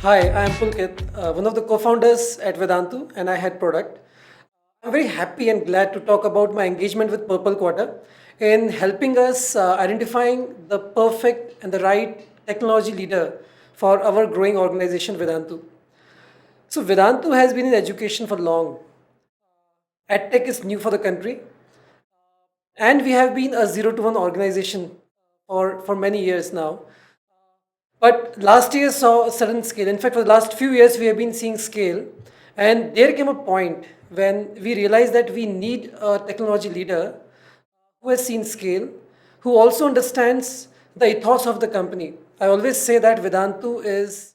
Hi, I'm Pulkit, one of the co-founders at Vedantu, and I head product. I'm very happy and glad to talk about my engagement with Purple Quarter in helping us identifying the perfect and the right technology leader for our growing organization Vedantu. So Vedantu has been in education for long. EdTech is new for the country, and we have been a zero to one organization for many years now. But last year saw a sudden scale. In fact, for the last few years, we have been seeing scale. And there came a point when we realized that we need a technology leader who has seen scale, who also understands the ethos of the company. I always say that Vedantu is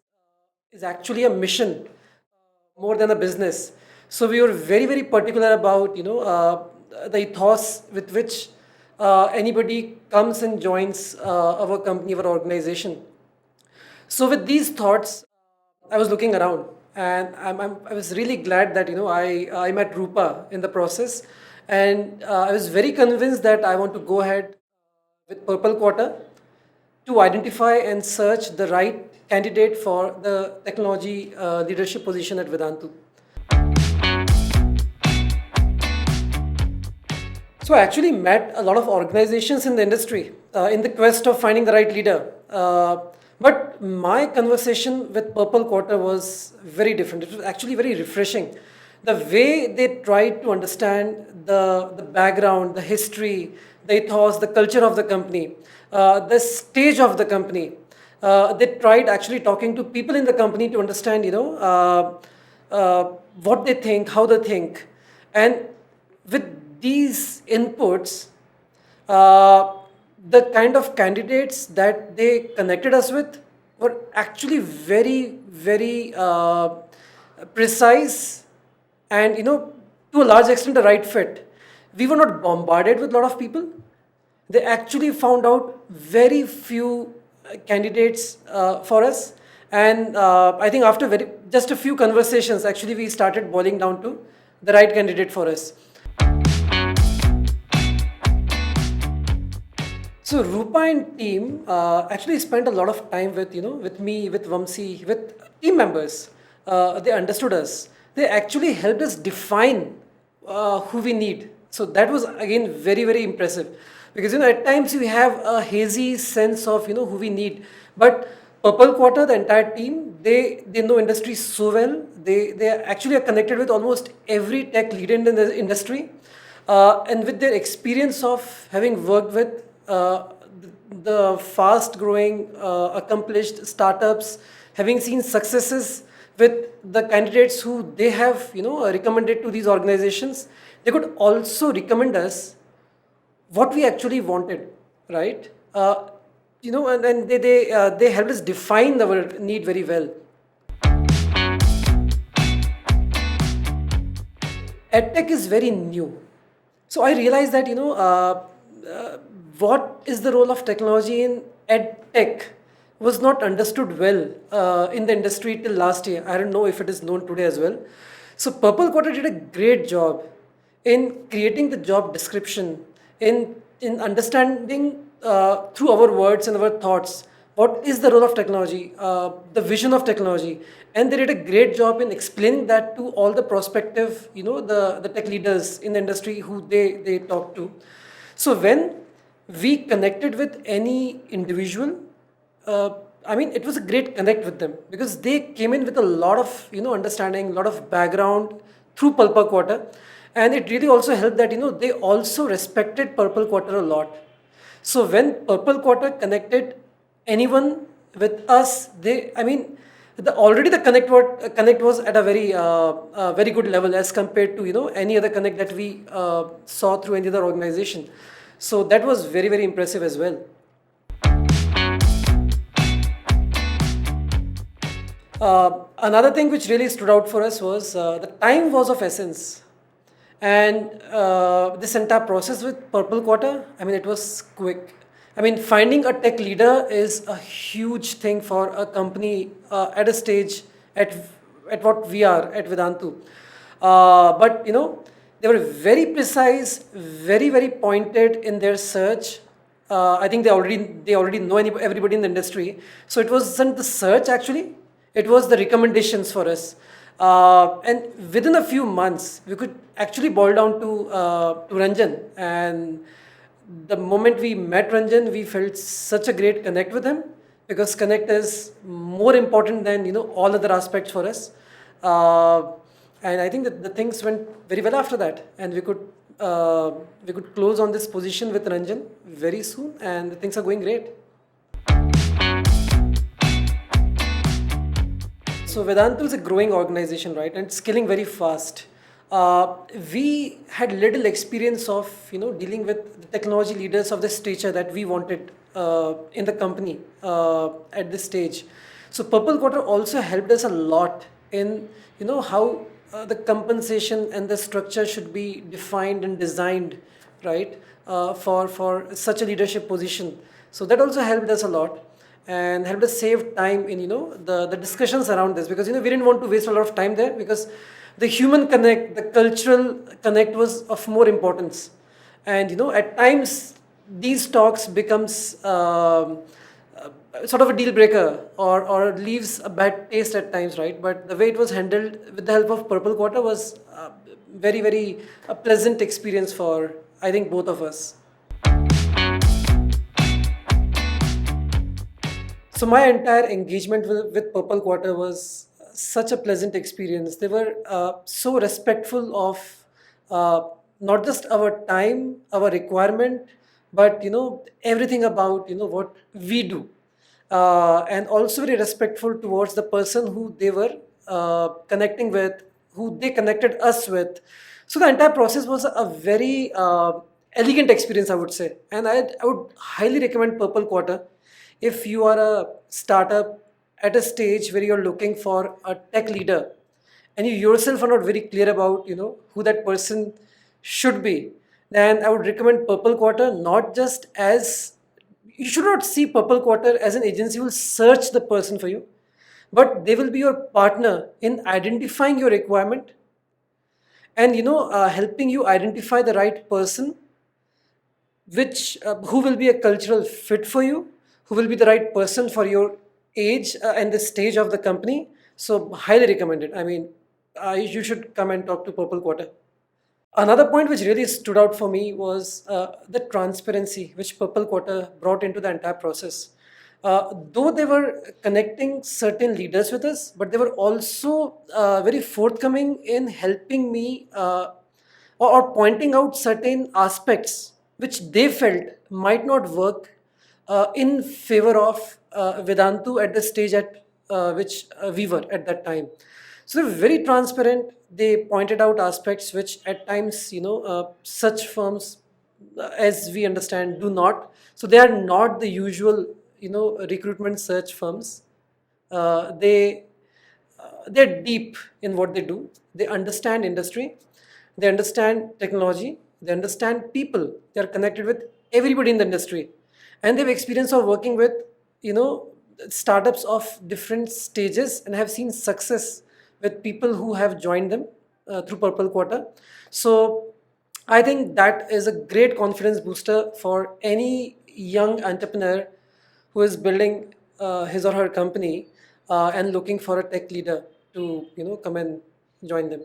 actually a mission more than a business. So we were very, very particular about the ethos with which anybody comes and joins our company, our organization. So with these thoughts, I was looking around, and I was really glad that I met Rupa in the process, and I was very convinced that I want to go ahead with Purple Quarter to identify and search the right candidate for the technology leadership position at Vedantu. So I actually met a lot of organizations in the industry in the quest of finding the right leader. But my conversation with Purple Quarter was very different. It was actually very refreshing. The way they tried to understand the background, the history, the ethos, the culture of the company, the stage of the company. They tried actually talking to people in the company to understand, what they think, how they think. And with these inputs, uh, the kind of candidates that they connected us with were actually very, very precise and, to a large extent, the right fit. We were not bombarded with a lot of people. They actually found out very few candidates for us. And I think after just a few conversations, actually, we started boiling down to the right candidate for us. So Rupa and team actually spent a lot of time with with me, with Vamsi, with team members. They understood us. They actually helped us define who we need. So that was again very, very impressive, because at times we have a hazy sense of who we need, but Purple Quarter, the entire team, they know industry so well. They actually are connected with almost every tech leader in the industry, and with their experience of having worked with the fast growing, accomplished startups, having seen successes with the candidates who they have recommended to these organizations, they could also recommend us what we actually wanted, right? And they helped us define our need very well. EdTech is very new. So I realized that, uh, what is the role of technology in EdTech was not understood well in the industry till last year. I don't know if it is known today as well. So Purple Quarter did a great job in creating the job description, in understanding through our words and our thoughts what is the role of technology, the vision of technology, and they did a great job in explaining that to all the prospective, the tech leaders in the industry who they talk to. So when we connected with any individual, uh, I mean, it was a great connect with them because they came in with a lot of understanding, a lot of background through Purple Quarter, and it really also helped that they also respected Purple Quarter a lot. So when Purple Quarter connected anyone with us, I mean, the connect was at a very good level as compared to any other connect that we saw through any other organization. So that was very, very impressive as well. Another thing which really stood out for us was the time was of essence. And this entire process with Purple Quarter, I mean, it was quick. I mean, finding a tech leader is a huge thing for a company at a stage at at what we are at Vedantu. But they were very precise, very, very pointed in their search. I think they already know everybody in the industry. So it wasn't the search actually; It was the recommendations for us. And within a few months we could actually boil down to Ranjan. And the moment we met Ranjan, we felt such a great connect with him, because connect is more important than all other aspects for us. Uh, and I think that the things went very well after that, and we could close on this position with Ranjan very soon, and things are going great. So Vedantu is a growing organization, right, and scaling very fast. We had little experience of dealing with the technology leaders of the stature that we wanted in the company at this stage. So Purple Quarter also helped us a lot in how the compensation and the structure should be defined and designed, right, for such a leadership position. So that also helped us a lot and helped us save time in the discussions around this, because we didn't want to waste a lot of time there, because the human connect, the cultural connect was of more importance. And at times these talks becomes sort of a deal breaker, or leaves a bad taste at times, right? But the way it was handled with the help of Purple Quarter was very, very a pleasant experience for, I think, both of us. So my entire engagement with Purple Quarter was such a pleasant experience. They were so respectful of not just our time, our requirement, but everything about what we do, and also very respectful towards the person who they were connecting with, who they connected us with. So the entire process was a very elegant experience, I would say, and I would highly recommend Purple Quarter if you are a startup at a stage where you're looking for a tech leader, and you yourself are not very clear about who that person should be. Then I would recommend Purple Quarter. Not just as, you should not see Purple Quarter as an agency who will search the person for you, but they will be your partner in identifying your requirement, and helping you identify the right person, which who will be a cultural fit for you, who will be the right person for your age and the stage of the company. So highly recommended. I mean, you should come and talk to Purple Quarter. Another point which really stood out for me was the transparency which Purple Quarter brought into the entire process. Though they were connecting certain leaders with us, but they were also very forthcoming in helping me, or pointing out certain aspects which they felt might not work in favor of Vedantu at the stage at which we were at that time. So they were very transparent. They pointed out aspects which at times, such firms, as we understand, do not. So they are not the usual, recruitment search firms. They they're deep in what they do. They understand industry. They understand technology. They understand people. They are connected with everybody in the industry, and they have experience of working with you know startups of different stages, and have seen success with people who have joined them through Purple Quarter. So I think that is a great confidence booster for any young entrepreneur who is building his or her company and looking for a tech leader to come and join them.